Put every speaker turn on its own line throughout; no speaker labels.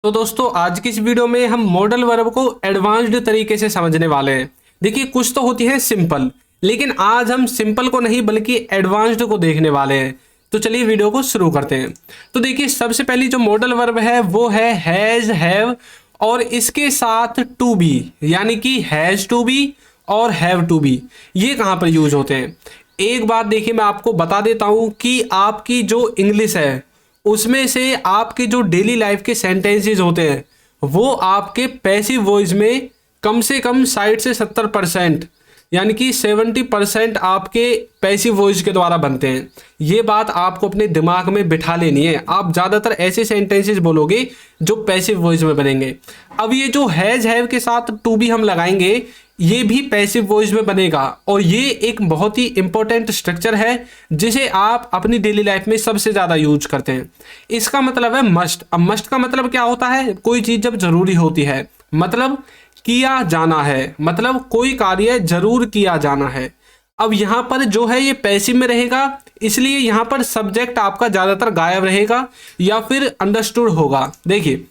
तो दोस्तों आज की इस वीडियो में हम मॉडल वर्ब को एडवांस्ड तरीके से समझने वाले हैं। देखिए कुछ तो होती है सिंपल, लेकिन आज हम सिंपल को नहीं बल्कि एडवांस्ड को देखने वाले हैं। तो चलिए वीडियो को शुरू करते हैं। तो देखिए सबसे पहली जो मॉडल वर्ब है वो है हैज, हैव और इसके साथ टू बी, यानी कि हैज टू बी और हैव टू बी। ये कहाँ पर यूज होते हैं? एक बात देखिए, मैं आपको बता देता हूँ कि आपकी जो इंग्लिश है उसमें से आपके जो डेली लाइफ के सेंटेंसेस होते हैं वो आपके पैसिव वॉइस में कम से कम 60 से 70%, यानी कि 70% आपके पैसिव वॉइस के द्वारा बनते हैं। ये बात आपको अपने दिमाग में बिठा लेनी है। आप ज़्यादातर ऐसे सेंटेंसेस बोलोगे जो पैसिव वॉइस में बनेंगे। अब ये जो हैज, हैव के साथ टू बी हम लगाएंगे, ये भी पैसिव वॉइस में बनेगा और ये एक बहुत ही इंपॉर्टेंट स्ट्रक्चर है जिसे आप अपनी डेली लाइफ में सबसे ज़्यादा यूज करते हैं। इसका मतलब है मस्ट। अब मस्ट का मतलब क्या होता है? कोई चीज़ जब जरूरी होती है, मतलब किया जाना है, मतलब कोई कार्य जरूर किया जाना है। अब यहाँ पर जो है ये पैसिव में रहेगा, इसलिए यहाँ पर सब्जेक्ट आपका ज़्यादातर गायब रहेगा या फिर अंडरस्टूड होगा। देखिए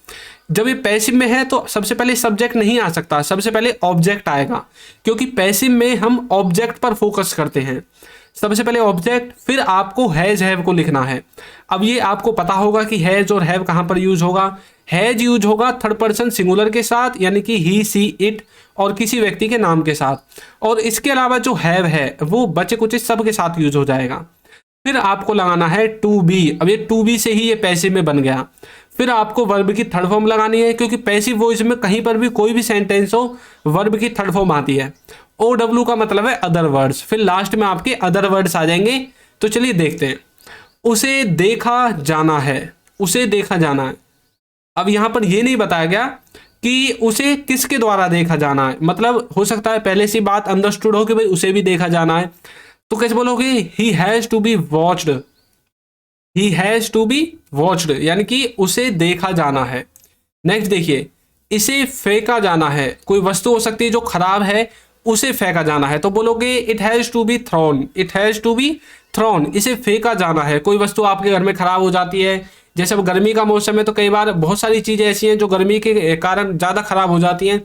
जब ये पैसिव में है तो सबसे पहले सब्जेक्ट नहीं आ सकता, सबसे पहले ऑब्जेक्ट आएगा, क्योंकि पैसिव में हम ऑब्जेक्ट पर फोकस करते हैं। सबसे पहले ऑब्जेक्ट, फिर आपको हैज, हैव को लिखना है। अब ये आपको पता होगा कि हैज और हैव कहाँ पर यूज होगा। हैज यूज होगा थर्ड पर्सन सिंगुलर के साथ, यानी कि ही, सी, इट और किसी व्यक्ति के नाम के साथ, और इसके अलावा जो हैव है वो बचे कुछ सब के साथ यूज हो जाएगा। फिर आपको लगाना है टू बी। अब ये टू बी से ही ये पैसिव में बन गया। फिर आपको वर्ब की थर्ड फॉर्म लगानी है, क्योंकि पैसिव वॉइस में कहीं पर भी कोई भी सेंटेंस हो वर्ब की थर्ड फॉर्म आती है। ओ डब्ल्यू का मतलब है अदर वर्ड्स, फिर लास्ट में आपके अदर वर्ड्स आ जाएंगे। तो चलिए देखते हैं। उसे देखा जाना है, उसे देखा जाना है। अब यहाँ पर ये नहीं बताया गया कि उसे किसके द्वारा देखा जाना है। मतलब हो सकता है पहले से बात अंडरस्टूड हो कि भाई उसे भी देखा जाना है, तो कैसे बोलोगे? He has to be watched, he has to be watched, यानी कि उसे देखा जाना है। नेक्स्ट देखिए, इसे फेंका जाना है। कोई वस्तु हो सकती है जो खराब है, उसे फेंका जाना है, तो बोलोगे it has to be thrown, it has to be thrown, इसे फेंका जाना है। कोई वस्तु आपके घर में खराब हो जाती है, जैसे अब गर्मी का मौसम है तो कई बार बहुत सारी चीजें ऐसी हैं जो गर्मी के कारण ज्यादा खराब हो जाती हैं,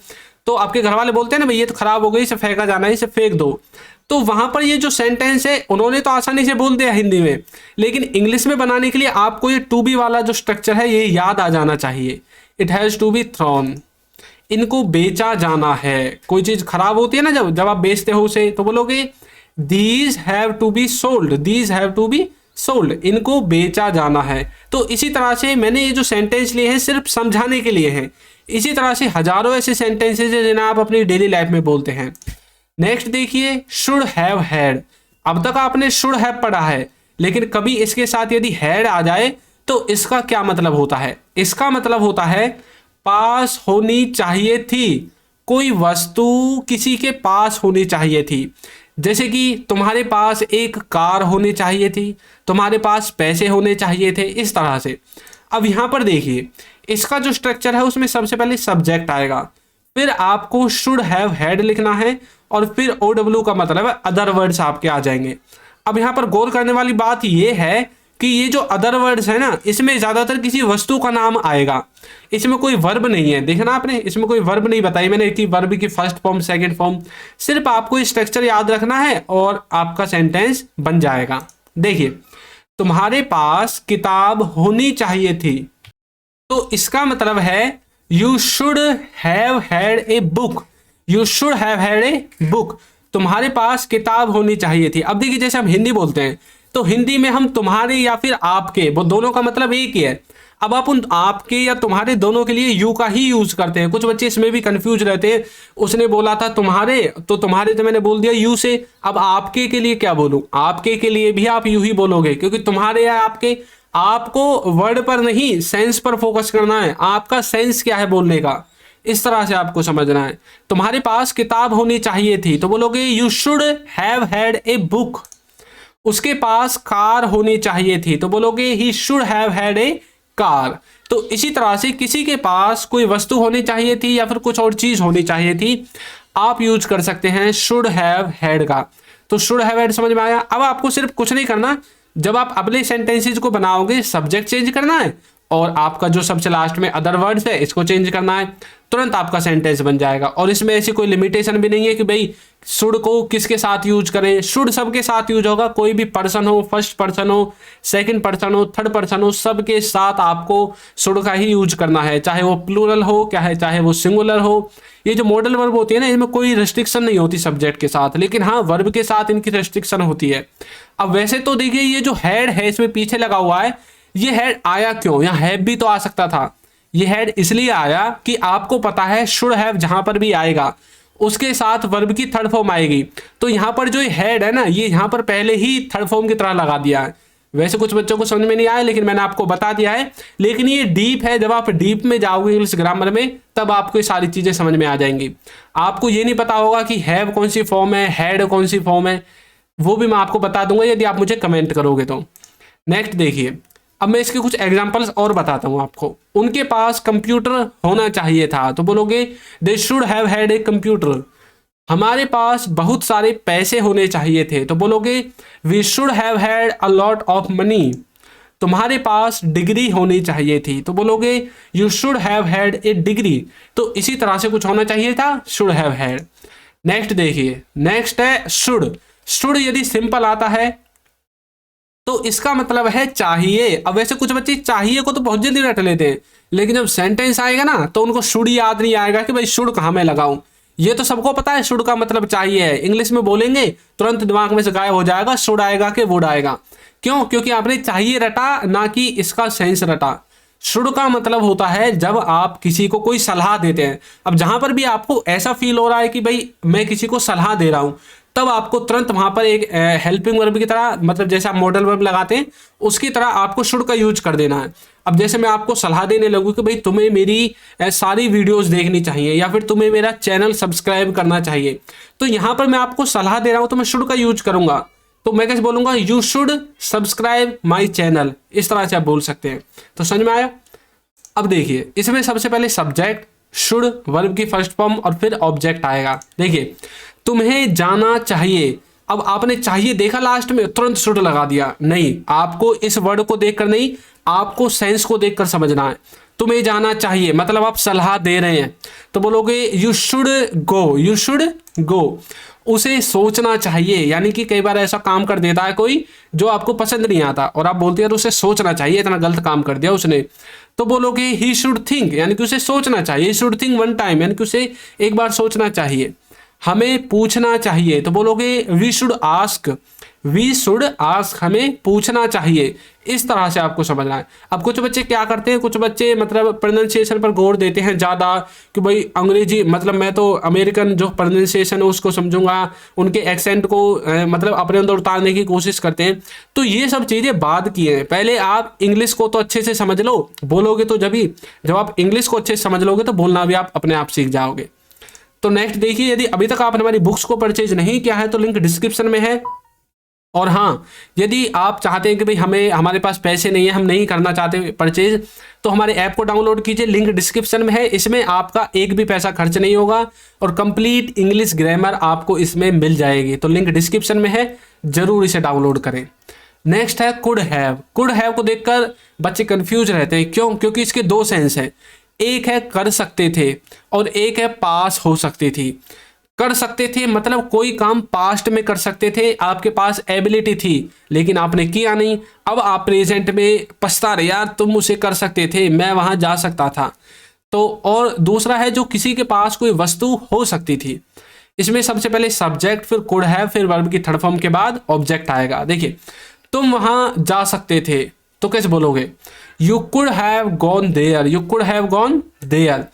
तो आपके घर वाले बोलते हैं ना भाई ये तो खराब हो गई, इसे फेंका जाना है, इसे फेंक दो। तो वहां पर ये जो सेंटेंस है उन्होंने तो आसानी से बोल दिया हिंदी में, लेकिन इंग्लिश में बनाने के लिए आपको ये टू बी वाला जो स्ट्रक्चर है ये याद आ जाना चाहिए। It has to be thrown, इनको बेचा जाना है। कोई चीज खराब होती है ना, जब आप बेचते हो उसे, तो बोलोगे these have to be sold, these have to be sold, इनको बेचा जाना है। तो इसी तरह से मैंने ये जो सेंटेंस लिए हैं सिर्फ समझाने के लिए हैं। इसी तरह से हजारों ऐसे सेंटेंसेज हैं जिन्हें आप अपनी डेली लाइफ में बोलते हैं। नेक्स्ट देखिए, शुड हैव हैड। अब तक आपने शुड हैव पढ़ा है, लेकिन कभी इसके साथ यदि हैड आ जाए तो इसका क्या मतलब होता है? इसका मतलब होता है पास होनी चाहिए थी। कोई वस्तु किसी के पास होनी चाहिए थी, जैसे कि तुम्हारे पास एक कार होनी चाहिए थी, तुम्हारे पास पैसे होने चाहिए थे, इस तरह से। अब यहां पर देखिए इसका जो स्ट्रक्चर है उसमें सबसे पहले सब्जेक्ट आएगा, फिर आपको शुड हैव हैड लिखना है और फिर ओ डब्ल्यू का मतलब है अदर वर्ड्स आपके आ जाएंगे। अब यहाँ पर गौर करने वाली बात ये है कि ये जो अदर वर्ड्स है ना, इसमें ज्यादातर किसी वस्तु का नाम आएगा, इसमें कोई वर्ब नहीं है। देखना आपने, इसमें कोई वर्ब नहीं बताई मैंने कि वर्ब की फर्स्ट फॉर्म, सेकंड फॉर्म। सिर्फ आपको स्ट्रक्चर याद रखना है और आपका सेंटेंस बन जाएगा। देखिए, तुम्हारे पास किताब होनी चाहिए थी, तो इसका मतलब है you should have had a book, you should have had a book. तुम्हारे पास किताब होनी चाहिए थी। अब देखिए जैसे हम हिंदी बोलते हैं तो हिंदी में हम तुम्हारे या फिर आपके, वो दोनों का मतलब एक ही है। अब आप उन आपके या तुम्हारे दोनों के लिए यू का ही यूज करते हैं। कुछ बच्चे इसमें भी कंफ्यूज रहते हैं, उसने बोला था तुम्हारे, तो तुम्हारे तो मैंने बोल दिया यू से। अब आपके के लिए क्या बोलूं? आपके के लिए भी आप यू ही बोलोगे, क्योंकि तुम्हारे या आपके, आपको वर्ड पर नहीं सेंस पर फोकस करना है। आपका सेंस क्या है बोलने का, इस तरह से आपको समझना है। तुम्हारे पास किताब होनी चाहिए थी, तो बोलोगे you should have had a book. उसके पास कार होनी चाहिए थी, तो बोलोगे he should have had A car. तो इसी तरह से किसी के पास कोई वस्तु होनी चाहिए थी या फिर कुछ और चीज होनी चाहिए थी, आप यूज कर सकते हैं शुड हैव हैड का। तो शुड हैव हैड समझ में आया। अब आपको सिर्फ कुछ नहीं करना, जब आप अगले सेंटेंसेज को बनाओगे सब्जेक्ट चेंज करना है और आपका जो सबसे लास्ट में अदर वर्ड्स है इसको चेंज करना है, तुरंत आपका सेंटेंस बन जाएगा। और इसमें ऐसी कोई लिमिटेशन भी नहीं है कि भाई शुड को किसके साथ यूज करें, शुड सबके साथ यूज होगा, कोई भी पर्सन हो, फर्स्ट पर्सन हो, सेकंड पर्सन हो, थर्ड पर्सन हो, सबके साथ आपको शुड का ही यूज करना है, चाहे वो प्लूरल हो, क्या है, चाहे वो सिंगुलर हो। ये जो मॉडल वर्ब होती है ना, इनमें कोई रेस्ट्रिक्शन नहीं होती सब्जेक्ट के साथ, लेकिन हाँ वर्ब के साथ इनकी रेस्ट्रिक्शन होती है। अब वैसे तो देखिए ये जो हेड है इसमें पीछे लगा हुआ है, ये हेड आया क्यों, यहाँ हैव भी तो आ सकता था। ये हेड इसलिए आया कि आपको पता है शुड हैव जहां पर भी आएगा उसके साथ वर्ब की थर्ड फॉर्म आएगी, तो यहाँ पर जो हेड है ना ये यहाँ पर पहले ही थर्ड फॉर्म की तरह लगा दिया है। वैसे कुछ बच्चों को समझ में नहीं आया, लेकिन मैंने आपको बता दिया है। लेकिन ये डीप है, जब आप डीप में जाओगे इंग्लिश ग्रामर में तब आपको ये सारी चीजें समझ में आ जाएंगी। आपको ये नहीं पता होगा कि हैव कौन सी फॉर्म है, हेड कौन सी फॉर्म है, वो भी मैं आपको बता दूंगा यदि आप मुझे कमेंट करोगे तो। नेक्स्ट देखिए, अब मैं इसके कुछ एग्जांपल्स और बताता हूं आपको। उनके पास कंप्यूटर होना चाहिए था, तो बोलोगे दे should have had a computer. हमारे पास बहुत सारे पैसे होने चाहिए थे, तो बोलोगे we should have had a lot of money. तुम्हारे पास डिग्री होनी चाहिए थी, तो बोलोगे you should have had a degree. तो इसी तरह से कुछ होना चाहिए था, शुड हैव हैड। नेक्स्ट देखिए, नेक्स्ट है शुड। शुड यदि सिंपल आता है तो इसका मतलब है चाहिए। अब वैसे कुछ बच्चे चाहिए को तो बहुत जल्दी रट लेते हैं, लेकिन जब सेंटेंस आएगा ना तो उनको शुड याद नहीं आएगा कि भाई शुड कहाँ मैं लगाऊं। ये तो सबको पता है शुड का मतलब चाहिए है, इंग्लिश में बोलेंगे तुरंत दिमाग में से गायब हो जाएगा, शुड आएगा कि वुड आएगा। क्यों? क्योंकि आपने चाहिए रटा, ना कि इसका सेंस रटा। शुड का मतलब होता है जब आप किसी को कोई सलाह देते हैं। अब जहां पर भी आपको ऐसा फील हो रहा है कि भाई मैं किसी को सलाह दे रहा हूं, तब आपको तुरंत वहां पर एक हेल्पिंग वर्ब की तरह, मतलब जैसे आप मॉडल वर्ब लगाते हैं उसकी तरह आपको शुड का यूज कर देना है। अब जैसे मैं आपको सलाह देने लगूँ कि भाई तुम्हें मेरी सारी वीडियोस देखनी चाहिए या फिर तुम्हें मेरा चैनल सब्सक्राइब करना चाहिए, तो यहाँ पर मैं आपको सलाह दे रहा हूँ तो मैं शुड का यूज करूंगा। तो मैं कैसे बोलूंगा, you should subscribe my channel, इस तरह से आप बोल सकते हैं। तो समझ में आया? अब देखिए, इसमें सबसे पहले सब्जेक्ट शुड, वर्ब की फर्स्ट फॉर्म और फिर ऑब्जेक्ट आएगा। देखिए, तुम्हें जाना चाहिए। अब आपने चाहिए देखा लास्ट में, तुरंत शुड लगा दिया, नहीं, आपको इस वर्ड को देखकर नहीं, आपको सेंस को देखकर समझना है। तुम्हें जाना चाहिए मतलब आप सलाह दे रहे हैं, तो बोलोगे you should go, you should go. उसे सोचना चाहिए, यानी कि कई बार ऐसा काम कर देता है कोई जो आपको पसंद नहीं आता और आप बोलते हैं उसे सोचना चाहिए, इतना गलत काम कर दिया उसने, तो बोलोगे ही शुड थिंक, यानी कि उसे सोचना चाहिए। शुड थिंक वन टाइम, यानी कि उसे एक बार सोचना चाहिए। हमें पूछना चाहिए, तो बोलोगे we should ask, we should ask, हमें पूछना चाहिए। इस तरह से आपको समझना है। अब कुछ बच्चे क्या करते हैं, कुछ बच्चे मतलब प्रोनाउंसिएशन पर गौर देते हैं ज़्यादा कि भाई अंग्रेजी, मतलब मैं तो अमेरिकन जो प्रोनाउंसिएशन है उसको समझूंगा, उनके एक्सेंट को मतलब अपने अंदर उतारने की कोशिश करते हैं। तो ये सब चीज़ें बाद की हैं, पहले आप इंग्लिश को तो अच्छे से समझ लो, बोलोगे तो जब आप इंग्लिश को अच्छे से समझ लोगे तो बोलना भी आप अपने आप सीख जाओगे। तो नेक्स्ट देखिए, यदि अभी तक आपने हमारी बुक्स को परचेज नहीं किया है तो लिंक डिस्क्रिप्शन में है। और हाँ, यदि आप चाहते हैं कि भाई हमारे पास पैसे नहीं है, हम नहीं करना चाहते परचेज, तो हमारे ऐप को डाउनलोड कीजिए, लिंक डिस्क्रिप्शन में है। इसमें आपका एक भी पैसा खर्च नहीं होगा और कंप्लीट इंग्लिश ग्रामर आपको इसमें मिल जाएगी। तो लिंक डिस्क्रिप्शन में है, जरूर इसे डाउनलोड करें। नेक्स्ट है कुड हैव। कुड हैव को देखकर बच्चे कंफ्यूज रहते हैं, क्यों? क्योंकि इसके दो सेंस हैं, एक है कर सकते थे और एक है पास हो सकती थी। कर सकते थे मतलब कोई काम पास्ट में कर सकते थे, आपके पास एबिलिटी थी लेकिन आपने किया नहीं, अब आप प्रेजेंट में पछता रहे, यार तुम उसे कर सकते थे, मैं वहां जा सकता था। तो और दूसरा है जो किसी के पास कोई वस्तु हो सकती थी। इसमें सबसे पहले सब्जेक्ट, फिर कुड हैव, फिर वर्ब की थर्ड फॉर्म के बाद ऑब्जेक्ट आएगा। देखिए, तुम वहां जा सकते थे, तो कैसे बोलोगे, you could have gone there, you could have gone there.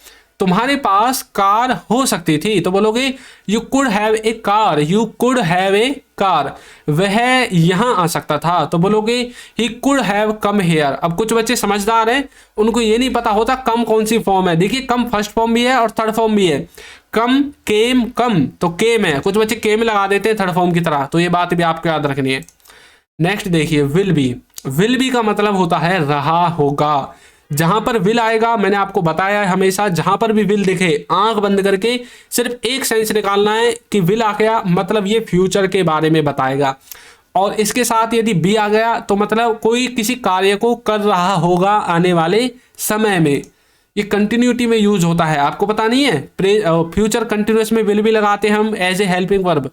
तुम्हारे पास कार हो सकती थी, तो बोलोगे you could have a car, you could have a car. वह यहां आ सकता था, तो बोलोगे he could have come here. अब कुछ बच्चे समझदार हैं, उनको ये नहीं पता होता कम कौन सी फॉर्म है। देखिए, कम फर्स्ट फॉर्म भी है और थर्ड फॉर्म भी है। कम, केम, कम, तो केम है, कुछ बच्चे केम लगा देते हैं थर्ड फॉर्म की तरह, तो ये बात भी आपको याद रखनी है। नेक्स्ट देखिए, विल बी। विल बी का मतलब होता है रहा होगा। जहां पर विल आएगा, मैंने आपको बताया है हमेशा, जहां पर भी विल दिखे आंख बंद करके सिर्फ एक सेंस निकालना है कि विल आ गया मतलब ये फ्यूचर के बारे में बताएगा। और इसके साथ यदि बी आ गया तो मतलब कोई किसी कार्य को कर रहा होगा आने वाले समय में। ये कंटिन्यूटी में यूज होता है, आपको पता नहीं है। फ्यूचर कंटिन्यूअस में विल बी लगाते हैं हम एज ए हेल्पिंग वर्ब।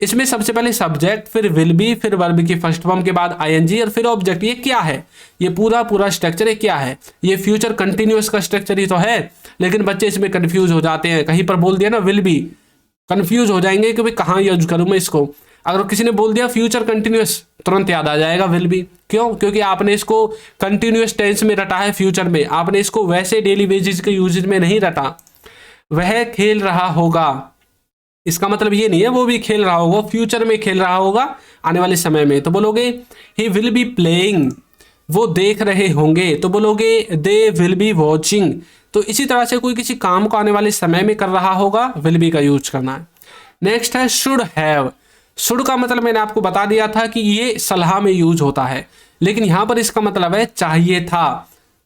इसमें सबसे पहले सब्जेक्ट, फिर विल बी, फिर वर्ब की फर्स्ट फॉर्म के बाद आईएनजी और फिर ऑब्जेक्ट। ये क्या है? ये पूरा स्ट्रक्चर क्या है? ये फ्यूचर कंटिन्यूअस का स्ट्रक्चर ही तो है, लेकिन बच्चे इसमें कंफ्यूज हो जाते हैं। कहीं पर बोल दिया ना विल बी, कंफ्यूज हो जाएंगे कि भाई कहाँ यूज करूँ मैं इसको। अगर किसी ने बोल दिया फ्यूचर कंटिन्यूअस, तुरंत याद आ जाएगा विल बी। क्यों? क्योंकि आपने इसको कंटिन्यूअस टेंस में रटा है, फ्यूचर में। आपने इसको वैसे डेली बेसिस के यूजेज में नहीं रटा। वह खेल रहा होगा, इसका मतलब ये नहीं है वो भी खेल रहा होगा, फ्यूचर में खेल रहा होगा आने वाले समय में। तो बोलोगे ही विल बी प्लेइंग, वो देख रहे होंगे। तो बोलोगे दे विल बी वॉचिंग। तो इसी तरह से कोई किसी काम को आने वाले समय में कर रहा होगा, विल बी का यूज करना है। नेक्स्ट है शुड हैव। शुड का मतलब मैंने आपको बता दिया था कि ये सलाह में यूज होता है, लेकिन यहां पर इसका मतलब है चाहिए था।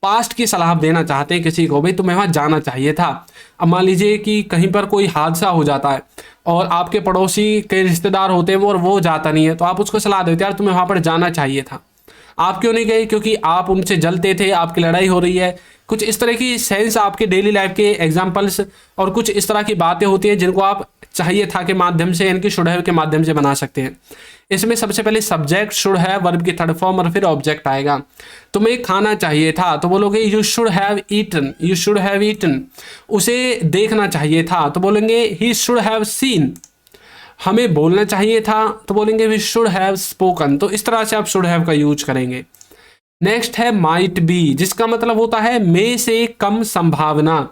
पास्ट की सलाह देना चाहते हैं किसी को, भाई तुम्हें वहां जाना चाहिए था। अब मान लीजिए कि कहीं पर कोई हादसा हो जाता है और आपके पड़ोसी के रिश्तेदार होते हैं वो, और वो जाता नहीं है, तो आप उसको सलाह देते यार तुम्हें वहां पर जाना चाहिए था। आप क्यों नहीं गए? क्योंकि आप उनसे जलते थे, आपकी लड़ाई हो रही है। कुछ इस तरह की सेंस आपके डेली लाइफ के एग्जांपल्स और कुछ इस तरह की बातें होती हैं जिनको आप चाहिए था के माध्यम से, यानी कि शुड हैव के माध्यम से बना सकते हैं। इसमें सबसे पहले सब्जेक्ट शुड हैव, वर्ब की थर्ड फॉर्म और फिर ऑब्जेक्ट आएगा। तुम्हें खाना चाहिए था, तो बोलोगे you should have eaten, you should have eaten. उसे देखना चाहिए था, तो बोलेंगे ही शुड हैव सीन। हमें बोलना चाहिए था, तो बोलेंगे वी शुड हैव स्पोकन। तो इस तरह से आप शुड हैव का यूज करेंगे। नेक्स्ट है माइट बी, जिसका मतलब होता है मे से कम संभावना।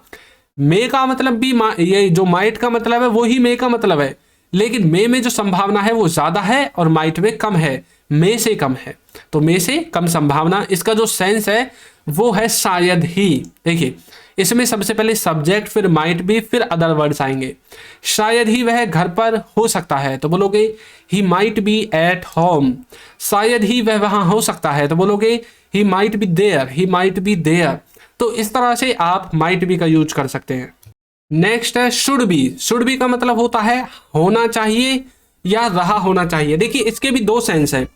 मे का मतलब भी, ये जो माइट का मतलब है वो ही मे का मतलब है, लेकिन मे में जो संभावना है वो ज्यादा है और माइट में कम है, मे से कम है। तो मे से कम संभावना, इसका जो सेंस है वो है शायद ही। देखिए इसमें सबसे पहले सब्जेक्ट, फिर माइट बी, फिर अदर वर्ड्स आएंगे। शायद ही वह घर पर हो सकता है, तो बोलोगे he might be at home. शायद ही वह वहां हो सकता है, तो बोलोगे he might be there, he might be there. तो इस तरह से आप माइट बी का यूज कर सकते हैं। नेक्स्ट है शुड बी। शुड बी का मतलब होता है होना चाहिए या रहा होना चाहिए। देखिए इसके भी दो सेंस है,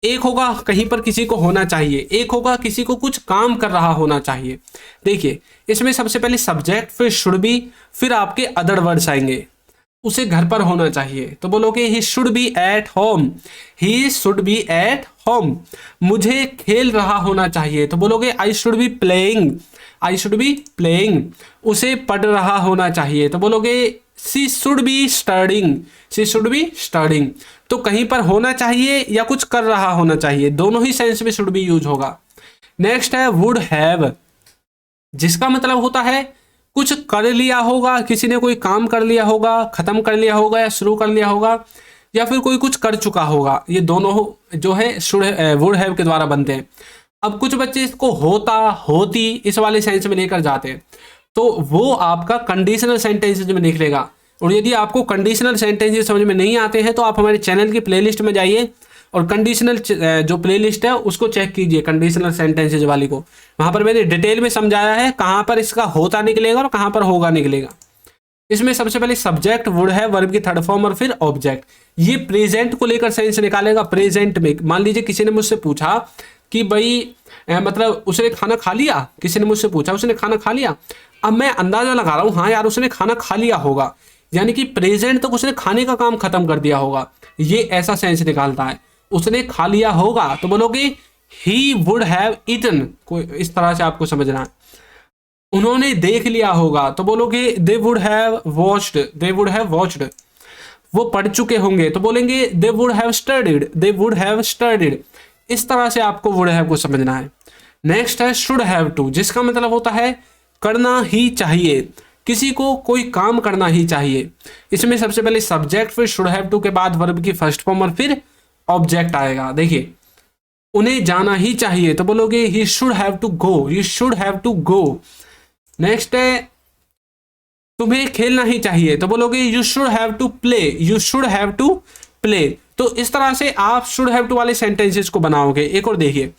एक होगा कहीं पर किसी को होना चाहिए, एक होगा किसी को कुछ काम कर रहा होना चाहिए। देखिए इसमें सबसे पहले सब्जेक्ट, फिर शुड बी, फिर आपके अदर वर्ड्स आएंगे। उसे घर पर होना चाहिए, तो बोलोगे he should be at home, he should be at home. मुझे खेल रहा होना चाहिए, तो बोलोगे I should be playing, I should be playing. उसे पढ़ रहा होना चाहिए, तो बोलोगे she should be studying, she should be studying. तो कहीं पर होना चाहिए या कुछ कर रहा होना चाहिए, दोनों ही सेंस में शुड बी यूज होगा। नेक्स्ट है वुड हैव, जिसका मतलब होता है कुछ कर लिया होगा, किसी ने कोई काम कर लिया होगा, खत्म कर लिया होगा या शुरू कर लिया होगा, या फिर कोई कुछ कर चुका होगा। ये दोनों जो है शुड वुड हैव के द्वारा बनते हैं। अब कुछ बच्चे इसको होता, होती इस वाले सेंस में लेकर जाते हैं, तो वो आपका कंडीशनल सेंटेंसेज में निकलेगा। और यदि आपको कंडीशनल सेंटेंसेज समझ में नहीं आते हैं तो आप हमारे चैनल की प्लेलिस्ट में जाइए और कंडीशनल जो प्लेलिस्ट है उसको चेक कीजिए, कंडीशनल सेंटेंसेज वाली को। वहां पर मैंने डिटेल में समझाया है कहां पर इसका होता निकलेगा और कहां पर होगा निकलेगा। इसमें सबसे पहले सब्जेक्ट, वुड है, वर्ब की थर्ड फॉर्म और फिर ऑब्जेक्ट। ये प्रेजेंट को लेकर सेंस निकालेगा। प्रेजेंट में मान लीजिए किसी ने मुझसे पूछा कि भाई मतलब उसने खाना खा लिया, किसी ने मुझसे पूछा उसने खाना खा लिया। अब मैं अंदाजा लगा रहा हूं हाँ यार उसने खाना खा लिया होगा, यानी कि प्रेजेंट तक उसने खाने का काम खत्म कर दिया होगा, ये ऐसा सेंस निकालता है। उसने खा लिया होगा तो बोलोगे ही वुड हैव ईटन, कोई इस तरह से आपको समझना है। उन्होंने देख लिया होगा तो बोलोगे they would have watched, they would have watched. वो पढ़ चुके होंगे तो बोलेंगे they would have studied, they would have studied. इस तरह से आपको वुड हैव को समझना है। नेक्स्ट है शुड हैव टू, जिसका मतलब होता है करना ही चाहिए, किसी को कोई काम करना ही चाहिए। इसमें सबसे पहले सब्जेक्ट, फिर शुड हैव टू के बाद वर्ब की फर्स्ट फॉर्म और फिर ऑब्जेक्ट आएगा। देखिए उन्हें जाना ही चाहिए तो बोलोगे he should have to go, you should have to go. Next है तुम्हें खेलना ही चाहिए तो बोलोगे you should have to play, you should have to play. तो इस तरह से आप शुड हैव टू वाले सेंटेंसेस को बनाओगे। एक और देखिए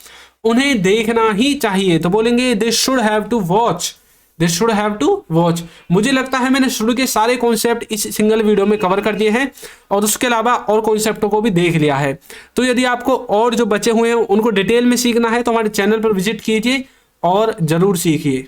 उन्हें देखना ही चाहिए तो बोलेंगे they should have to watch, this should have to watch. मुझे लगता है मैंने शुरू के सारे कॉन्सेप्ट इस सिंगल वीडियो में कवर कर दिए हैं और उसके अलावा और कॉन्सेप्टों को भी देख लिया है। तो यदि आपको और जो बचे हुए हैं उनको डिटेल में सीखना है तो हमारे चैनल पर विजिट कीजिए और जरूर सीखिए।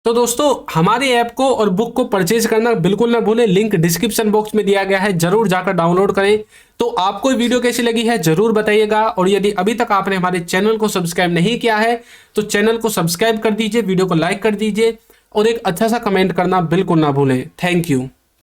तो दोस्तों हमारे ऐप को और बुक को परचेज करना बिल्कुल ना भूलें, लिंक डिस्क्रिप्शन बॉक्स में दिया गया है, जरूर जाकर डाउनलोड करें। तो आपको वीडियो कैसी लगी है जरूर बताइएगा, और यदि अभी तक आपने हमारे चैनल को सब्सक्राइब नहीं किया है तो चैनल को सब्सक्राइब कर दीजिए, वीडियो को लाइक कर दीजिए और एक अच्छा सा कमेंट करना बिल्कुल ना भूलें। Thank you.